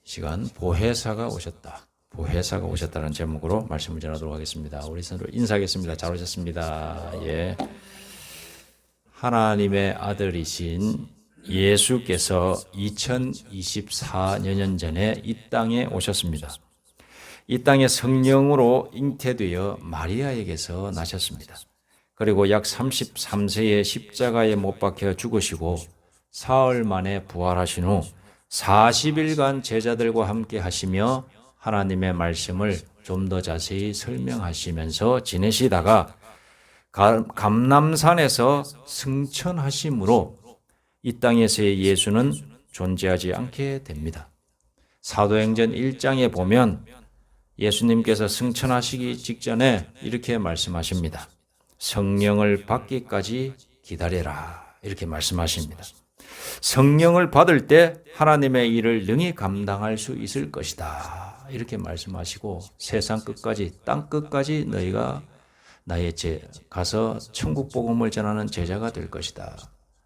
시간 보혜사가 오셨다. 보혜사가 오셨다는 제목으로 말씀을 전하도록 하겠습니다. 우리 서로 인사하겠습니다. 잘 오셨습니다. 예. 하나님의 아들이신 예수께서 2024년 전에 이 땅에 오셨습니다. 이 땅에 성령으로 잉태되어 마리아에게서 나셨습니다. 그리고 약 33세에 십자가에 못 박혀 죽으시고 사흘 만에 부활하신 후 40일간 제자들과 함께 하시며 하나님의 말씀을 좀 더 자세히 설명하시면서 지내시다가 감람산에서 승천하심으로 이 땅에서의 예수는 존재하지 않게 됩니다. 사도행전 1장에 보면 예수님께서 승천하시기 직전에 이렇게 말씀하십니다. 성령을 받기까지 기다려라. 이렇게 말씀하십니다. 성령을 받을 때 하나님의 일을 능히 감당할 수 있을 것이다. 이렇게 말씀하시고 세상 끝까지 땅 끝까지 너희가 나의 가서 천국 복음을 전하는 제자가 될 것이다.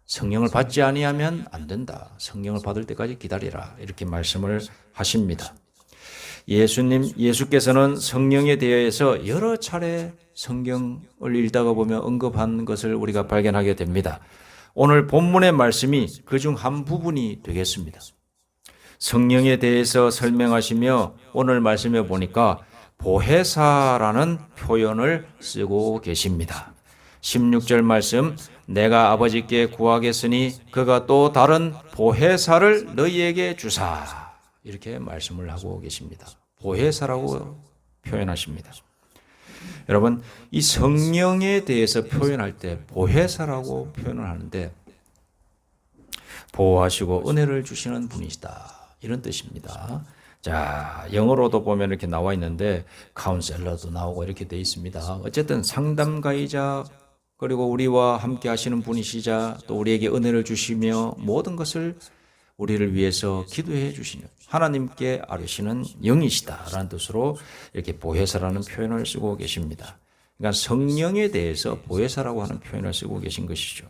성령을 받지 아니하면 안 된다. 성령을 받을 때까지 기다리라. 이렇게 말씀을 하십니다. 예수께서는 성령에 대해서 여러 차례 성경을 읽다가 보면 언급한 것을 우리가 발견하게 됩니다. 오늘 본문의 말씀이 그중 한 부분이 되겠습니다. 성령에 대해서 설명하시며 오늘 말씀에 보니까 보혜사라는 표현을 쓰고 계십니다. 16절 말씀, 내가 아버지께 구하겠으니 그가 또 다른 보혜사를 너희에게 주사. 이렇게 말씀을 하고 계십니다. 보혜사라고 표현하십니다. 여러분, 이 성령에 대해서 표현할 때 보혜사라고 표현을 하는데 보호하시고 은혜를 주시는 분이시다. 이런 뜻입니다. 자, 영어로도 보면 이렇게 나와 있는데 카운셀러도 나오고 이렇게 되어 있습니다. 어쨌든 상담가이자 그리고 우리와 함께 하시는 분이시자 또 우리에게 은혜를 주시며 모든 것을 우리를 위해서 기도해 주시는 하나님께 아뢰시는 영이시다라는 뜻으로 이렇게 보혜사라는 표현을 쓰고 계십니다. 그러니까 성령에 대해서 보혜사라고 하는 표현을 쓰고 계신 것이죠.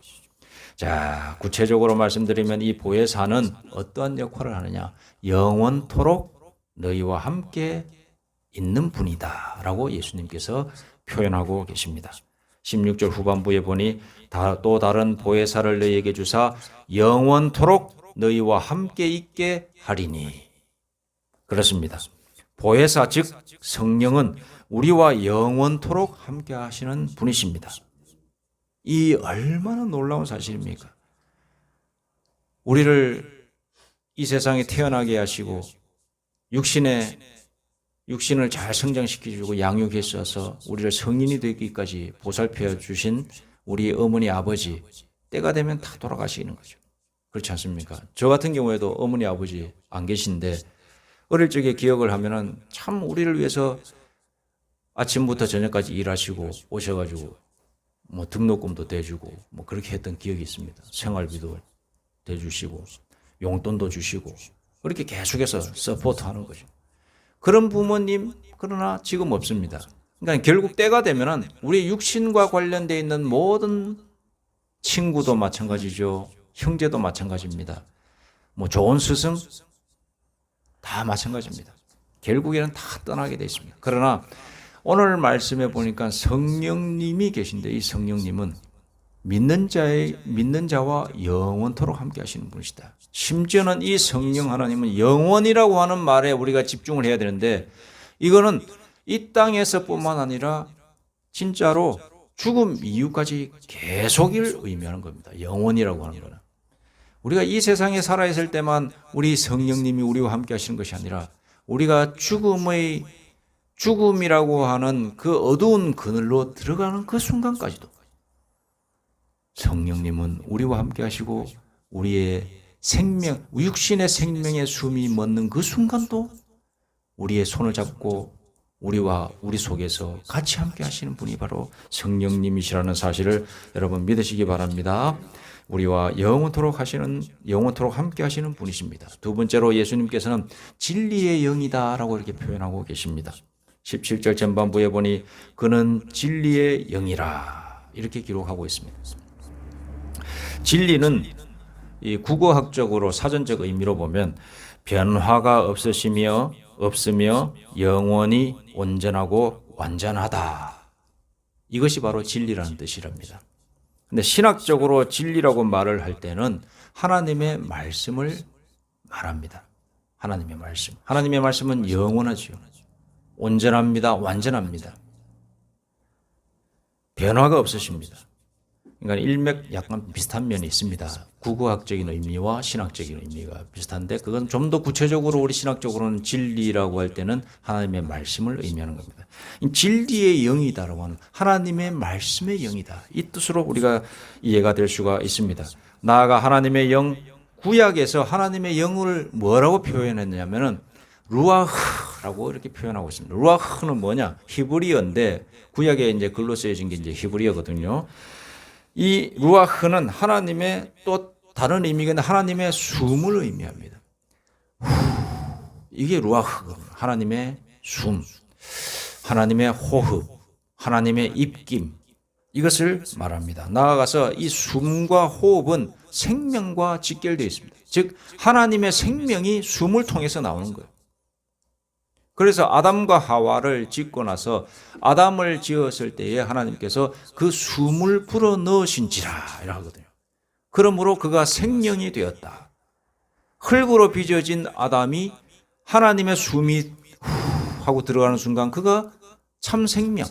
자, 구체적으로 말씀드리면 이 보혜사는 어떠한 역할을 하느냐? 영원토록 너희와 함께 있는 분이다 라고 예수님께서 표현하고 계십니다. 16절 후반부에 보니 또 다른 보혜사를 너희에게 주사 영원토록 너희와 함께 있게 하리니. 그렇습니다. 보혜사 즉 성령은 우리와 영원토록 함께 하시는 분이십니다. 이 얼마나 놀라운 사실입니까? 우리를 이 세상에 태어나게 하시고 육신을 잘 성장시켜주고 양육했어서 우리를 성인이 되기까지 보살펴 주신 우리 어머니 아버지 때가 되면 다 돌아가시는 거죠. 그렇지 않습니까? 저 같은 경우에도 어머니 아버지 안 계신데 어릴 적에 기억을 하면은 참 우리를 위해서 아침부터 저녁까지 일하시고 오셔가지고 뭐 등록금도 대주고 뭐 그렇게 했던 기억이 있습니다. 생활비도 대주시고 용돈도 주시고 그렇게 계속해서 서포트하는 거죠. 그런 부모님 그러나 지금 없습니다. 그러니까 결국 때가 되면은 우리 육신과 관련되어 있는 모든 친구도 마찬가지죠. 형제도 마찬가지입니다. 뭐 좋은 스승 다 마찬가지입니다. 결국에는 다 떠나게 되어 있습니다. 그러나 오늘 말씀에 보니까 성령님이 계신데 이 성령님은 믿는 자와 영원토록 함께 하시는 분이시다. 심지어는 이 성령 하나님은 영원이라고 하는 말에 우리가 집중을 해야 되는데 이거는 이 땅에서뿐만 아니라 진짜로 죽음 이후까지 계속을 의미하는 겁니다. 영원이라고 하는 거는. 우리가 이 세상에 살아있을 때만 우리 성령님이 우리와 함께 하시는 것이 아니라 우리가 죽음이라고 하는 그 어두운 그늘로 들어가는 그 순간까지도 성령님은 우리와 함께 하시고 우리의 생명, 육신의 생명의 숨이 멎는 그 순간도 우리의 손을 잡고 우리와 우리 속에서 같이 함께 하시는 분이 바로 성령님이시라는 사실을 여러분 믿으시기 바랍니다. 우리와 영원토록 함께 하시는 분이십니다. 두 번째로 예수님께서는 진리의 영이다라고 이렇게 표현하고 계십니다. 17절 전반부에 보니 그는 진리의 영이라 이렇게 기록하고 있습니다. 진리는 이 국어학적으로 사전적 의미로 보면 변화가 없으며 영원히 온전하고 완전하다. 이것이 바로 진리라는 뜻이랍니다. 근데 신학적으로 진리라고 말을 할 때는 하나님의 말씀을 말합니다. 하나님의 말씀. 하나님의 말씀은 영원하죠. 온전합니다. 완전합니다. 변화가 없으십니다. 그러니까 일맥 약간 비슷한 면이 있습니다. 구구학적인 의미와 신학적인 의미가 비슷한데 그건 좀 더 구체적으로 우리 신학적으로는 진리라고 할 때는 하나님의 말씀을 의미하는 겁니다. 진리의 영이다라고 하는 하나님의 말씀의 영이다. 이 뜻으로 우리가 이해가 될 수가 있습니다. 나아가 하나님의 영, 구약에서 하나님의 영을 뭐라고 표현했냐면은 루아흐라고 이렇게 표현하고 있습니다. 루아흐는 뭐냐? 히브리어인데 구약에 이제 글로 쓰여진 게 이제 히브리어거든요. 이 루아흐는 하나님의 또 다른 의미가 하나님의 숨을 의미합니다. 이게 루아흐, 하나님의 숨, 하나님의 호흡, 하나님의 입김, 이것을 말합니다. 나아가서 이 숨과 호흡은 생명과 직결되어 있습니다. 즉 하나님의 생명이 숨을 통해서 나오는 거예요. 그래서 아담과 하와를 짓고 나서 아담을 지었을 때에 하나님께서 그 숨을 불어 넣으신지라 하거든요. 그러므로 그가 생명이 되었다. 흙으로 빚어진 아담이 하나님의 숨이 후 하고 들어가는 순간 그가 참 생명,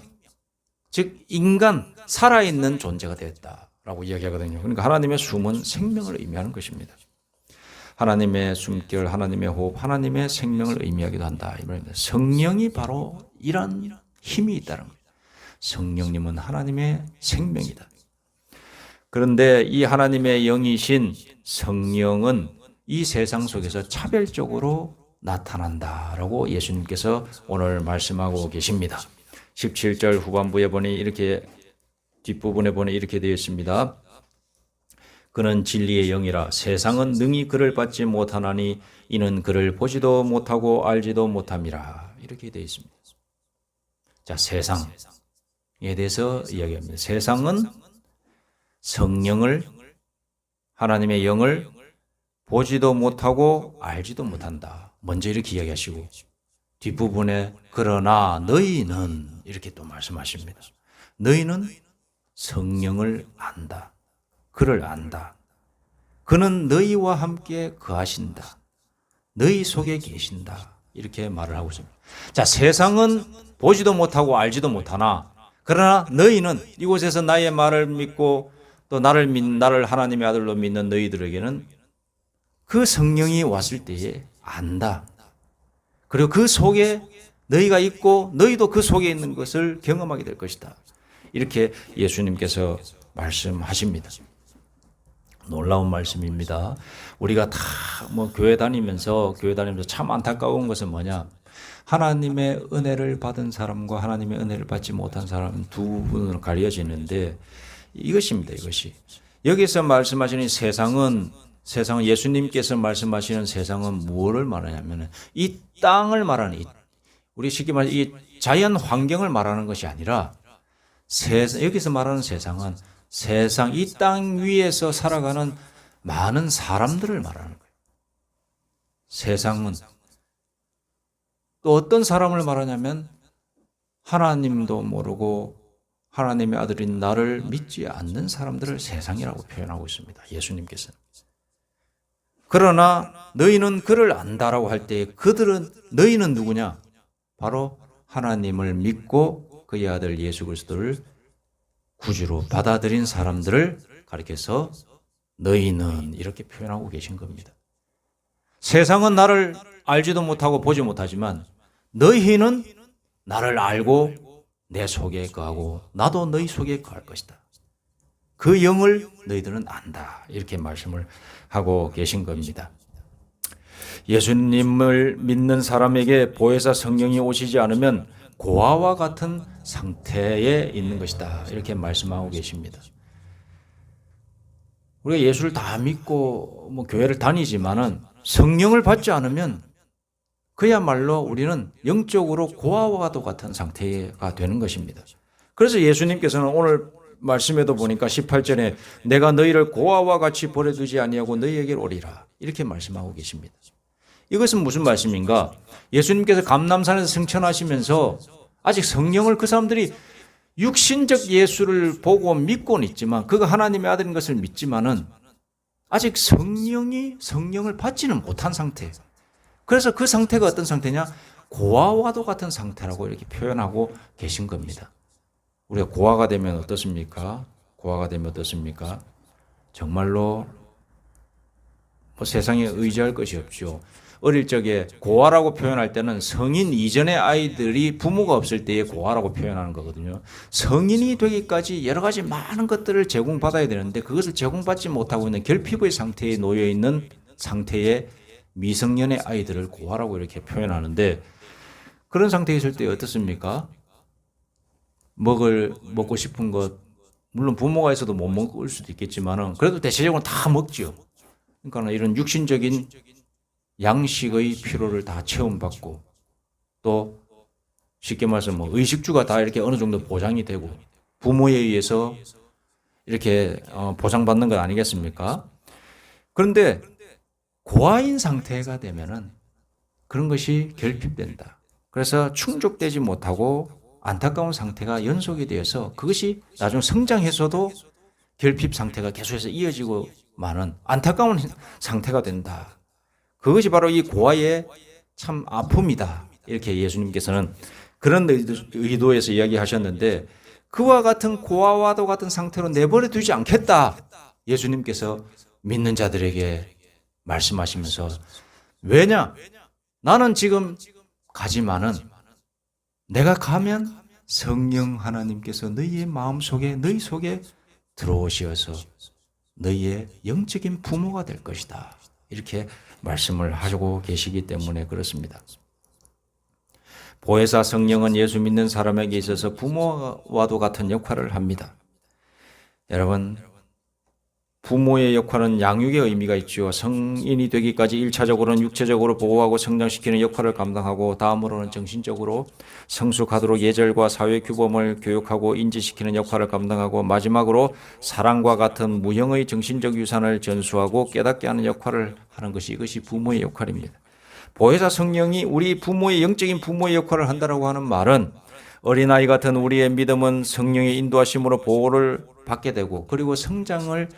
즉 인간, 살아있는 존재가 되었다라고 이야기하거든요. 그러니까 하나님의 숨은 생명을 의미하는 것입니다. 하나님의 숨결, 하나님의 호흡, 하나님의 생명을 의미하기도 한다. 이 말입니다. 성령이 바로 이런 힘이 있다는 겁니다. 성령님은 하나님의 생명이다. 그런데 이 하나님의 영이신 성령은 이 세상 속에서 차별적으로 나타난다라고 예수님께서 오늘 말씀하고 계십니다. 17절 후반부에 보니 이렇게 뒷부분에 보니 이렇게 되어 있습니다. 그는 진리의 영이라 세상은 능히 그를 받지 못하나니 이는 그를 보지도 못하고 알지도 못함이라. 이렇게 되어 있습니다. 자, 세상에 대해서 이야기합니다. 세상은 성령을, 하나님의 영을 보지도 못하고 알지도 못한다. 먼저 이렇게 이야기하시고 뒷부분에 그러나 너희는 이렇게 또 말씀하십니다. 너희는 성령을 안다. 그를 안다. 그는 너희와 함께 거하신다. 너희 속에 계신다. 이렇게 말을 하고 있습니다. 자, 세상은 보지도 못하고 알지도 못하나 그러나 너희는 이곳에서 나의 말을 믿고 또 나를 하나님의 아들로 믿는 너희들에게는 그 성령이 왔을 때에 안다. 그리고 그 속에 너희가 있고 너희도 그 속에 있는 것을 경험하게 될 것이다. 이렇게 예수님께서 말씀하십니다. 놀라운 말씀입니다. 우리가 다 교회 다니면서 참 안타까운 것은 뭐냐? 하나님의 은혜를 받은 사람과 하나님의 은혜를 받지 못한 사람 두 분으로 갈려지는데 이것입니다. 이것이 여기서 말씀하시는 세상은 예수님께서 말씀하시는 세상은 무엇을 말하냐면 이 땅을 말하는 우리 쉽게 말해 이 자연 환경을 말하는 것이 아니라 여기서 말하는 세상은 이 땅 위에서 살아가는 많은 사람들을 말하는 거예요. 세상은 또 어떤 사람을 말하냐면 하나님도 모르고 하나님의 아들인 나를 믿지 않는 사람들을 세상이라고 표현하고 있습니다. 예수님께서는. 그러나 너희는 그를 안다라고 할 때 너희는 누구냐? 바로 하나님을 믿고 그의 아들 예수 그리스도를 구주로 받아들인 사람들을 가리켜서 너희는 이렇게 표현하고 계신 겁니다. 세상은 나를 알지도 못하고 보지 못하지만 너희는 나를 알고 내 속에 거하고 나도 너희 속에 거할 것이다. 그 영을 너희들은 안다. 이렇게 말씀을 하고 계신 겁니다. 예수님을 믿는 사람에게 보혜사 성령이 오시지 않으면 고아와 같은 상태에 있는 것이다. 이렇게 말씀하고 계십니다. 우리가 예수를 다 믿고 교회를 다니지만은 성령을 받지 않으면 그야말로 우리는 영적으로 고아와 같은 상태가 되는 것입니다. 그래서 예수님께서는 오늘 말씀에도 보니까 18절에 내가 너희를 고아와 같이 버려두지 아니하고 너희에게 오리라. 이렇게 말씀하고 계십니다. 이것은 무슨 말씀인가? 예수님께서 감람산에서 승천하시면서 아직 성령을 그 사람들이 육신적 예수를 보고 믿고는 있지만 그가 하나님의 아들인 것을 믿지만은 아직 성령을 받지는 못한 상태. 그래서 그 상태가 어떤 상태냐? 고아와도 같은 상태라고 이렇게 표현하고 계신 겁니다. 우리가 고아가 되면 어떻습니까? 고아가 되면 어떻습니까? 정말로 세상에 의지할 것이 없죠. 어릴 적에 고아라고 표현할 때는 성인 이전의 아이들이 부모가 없을 때의 고아라고 표현하는 거거든요. 성인이 되기까지 여러 가지 많은 것들을 제공받아야 되는데 그것을 제공받지 못하고 있는 결핍의 상태에 놓여 있는 상태의 미성년의 아이들을 고아라고 이렇게 표현하는데 그런 상태에 있을 때 어떻습니까? 먹고 싶은 것, 물론 부모가 있어도 못 먹을 수도 있겠지만은 그래도 대체적으로 다 먹죠. 그러니까 이런 육신적인 양식의 필요를 다 체험받고 또 쉽게 말해서 의식주가 다 이렇게 어느 정도 보장이 되고 부모에 의해서 이렇게 보장받는 것 아니겠습니까? 그런데 고아인 상태가 되면은 그런 것이 결핍된다. 그래서 충족되지 못하고 안타까운 상태가 연속이 되어서 그것이 나중 성장해서도 결핍 상태가 계속해서 이어지고 많은 안타까운 상태가 된다. 그것이 바로 이 고아의 참 아픔이다. 이렇게 예수님께서는 그런 의도에서 이야기하셨는데 그와 같은 고아와도 같은 상태로 내버려 두지 않겠다. 예수님께서 믿는 자들에게 말씀하시면서 왜냐? 나는 지금 가지만은 내가 가면 성령 하나님께서 너희의 마음속에 너희 속에 들어오시어서 너희의 영적인 부모가 될 것이다. 이렇게 말씀을 하고 계시기 때문에 그렇습니다. 보혜사 성령은 예수 믿는 사람에게 있어서 부모와도 같은 역할을 합니다. 여러분, 부모의 역할은 양육의 의미가 있죠. 성인이 되기까지 1차적으로는 육체적으로 보호하고 성장시키는 역할을 감당하고 다음으로는 정신적으로 성숙하도록 예절과 사회 규범을 교육하고 인지시키는 역할을 감당하고 마지막으로 사랑과 같은 무형의 정신적 유산을 전수하고 깨닫게 하는 역할을 하는 것이 이것이 부모의 역할입니다. 보혜사 성령이 우리 부모의 영적인 부모의 역할을 한다고 하는 말은 어린아이 같은 우리의 믿음은 성령의 인도하심으로 보호를 받게 되고 그리고 성장을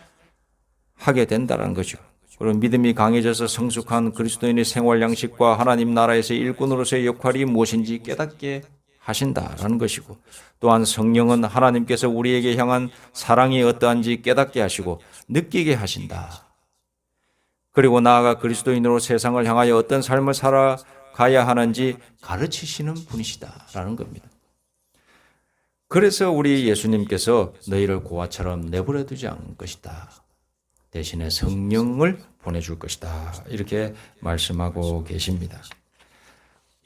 하게 된다는 거죠. 그리고 믿음이 강해져서 성숙한 그리스도인의 생활 양식과 하나님 나라에서의 일꾼으로서의 역할이 무엇인지 깨닫게 하신다라는 것이고 또한 성령은 하나님께서 우리에게 향한 사랑이 어떠한지 깨닫게 하시고 느끼게 하신다. 그리고 나아가 그리스도인으로 세상을 향하여 어떤 삶을 살아가야 하는지 가르치시는 분이시다라는 겁니다. 그래서 우리 예수님께서 너희를 고아처럼 내버려 두지 않을 것이다. 대신에 성령을 보내줄 것이다. 이렇게 말씀하고 계십니다.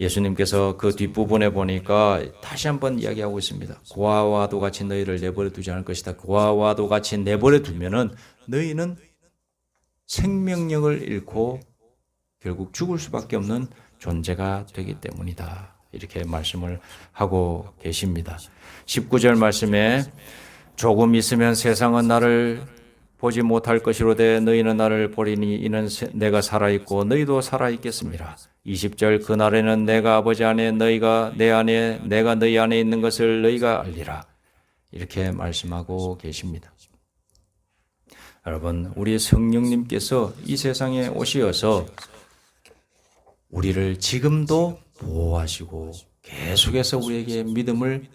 예수님께서 그 뒷부분에 보니까 다시 한번 이야기하고 있습니다. 고아와도 같이 너희를 내버려 두지 않을 것이다. 고아와도 같이 내버려 두면은 너희는 생명력을 잃고 결국 죽을 수밖에 없는 존재가 되기 때문이다. 이렇게 말씀을 하고 계십니다. 19절 말씀에 조금 있으면 세상은 나를 보지 못할 것이로되 너희는 나를 보리니 이는 내가 살아있고 너희도 살아있겠습니다. 20절 그날에는 내가 아버지 안에 너희가 내 안에 내가 너희 안에 있는 것을 너희가 알리라. 이렇게 말씀하고 계십니다. 여러분, 우리 성령님께서 이 세상에 오시어서 우리를 지금도 보호하시고 계속해서 우리에게 믿음을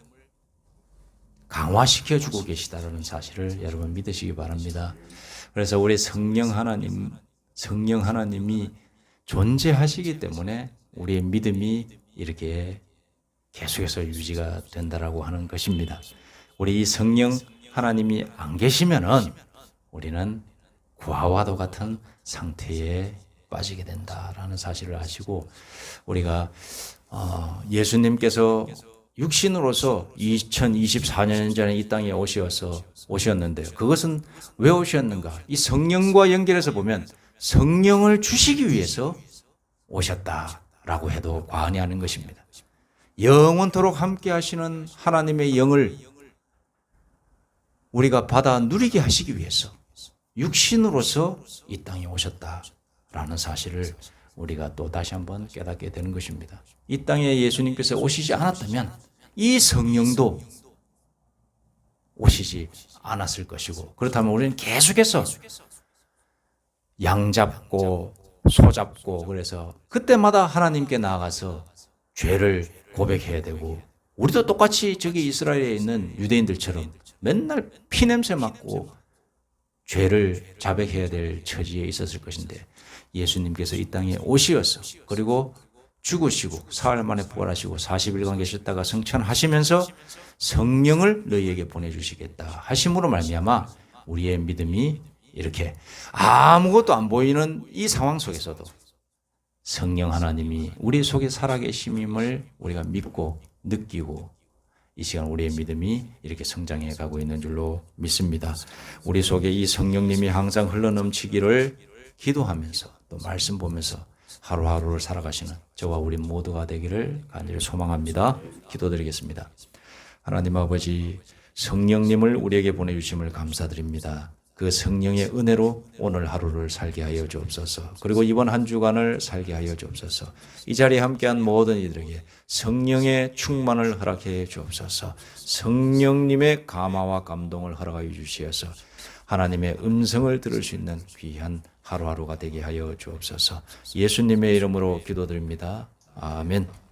강화시켜주고 계시다는 사실을 여러분 믿으시기 바랍니다. 그래서 우리 성령 하나님이 존재하시기 때문에 우리의 믿음이 이렇게 계속해서 유지가 된다라고 하는 것입니다. 우리 이 성령 하나님이 안 계시면은 우리는 고아와도 같은 상태에 빠지게 된다라는 사실을 아시고 우리가 예수님께서 육신으로서 2024년 전에 이 땅에 오셨는데요. 그것은 왜 오셨는가? 이 성령과 연결해서 보면 성령을 주시기 위해서 오셨다라고 해도 과언이 아닌 것입니다. 영원토록 함께 하시는 하나님의 영을 우리가 받아 누리게 하시기 위해서 육신으로서 이 땅에 오셨다라는 사실을 우리가 또 다시 한번 깨닫게 되는 것입니다. 이 땅에 예수님께서 오시지 않았다면 이 성령도 오시지 않았을 것이고, 그렇다면 우리는 계속해서 양 잡고 소 잡고, 그래서 그때마다 하나님께 나아가서 죄를 고백해야 되고, 우리도 똑같이 저기 이스라엘에 있는 유대인들처럼 맨날 피냄새 맡고 죄를 자백해야 될 처지에 있었을 것인데, 예수님께서 이 땅에 오시어서, 그리고 죽으시고 사흘 만에 부활하시고 40일간 계셨다가 승천하시면서 성령을 너희에게 보내주시겠다 하심으로 말미암아 우리의 믿음이 이렇게 아무것도 안 보이는 이 상황 속에서도 성령 하나님이 우리 속에 살아계심을 우리가 믿고 느끼고, 이 시간 우리의 믿음이 이렇게 성장해 가고 있는 줄로 믿습니다. 우리 속에 이 성령님이 항상 흘러넘치기를 기도하면서 또 말씀 보면서 하루하루를 살아가시는 저와 우리 모두가 되기를 간절히 소망합니다. 기도드리겠습니다. 하나님 아버지, 성령님을 우리에게 보내주심을 감사드립니다. 그 성령의 은혜로 오늘 하루를 살게 하여 주옵소서. 그리고 이번 한 주간을 살게 하여 주옵소서. 이 자리에 함께한 모든 이들에게 성령의 충만을 허락해 주옵소서. 성령님의 감화와 감동을 허락하여 주시어서 하나님의 음성을 들을 수 있는 귀한 하루하루가 되게 하여 주옵소서. 예수님의 이름으로 기도드립니다. 아멘.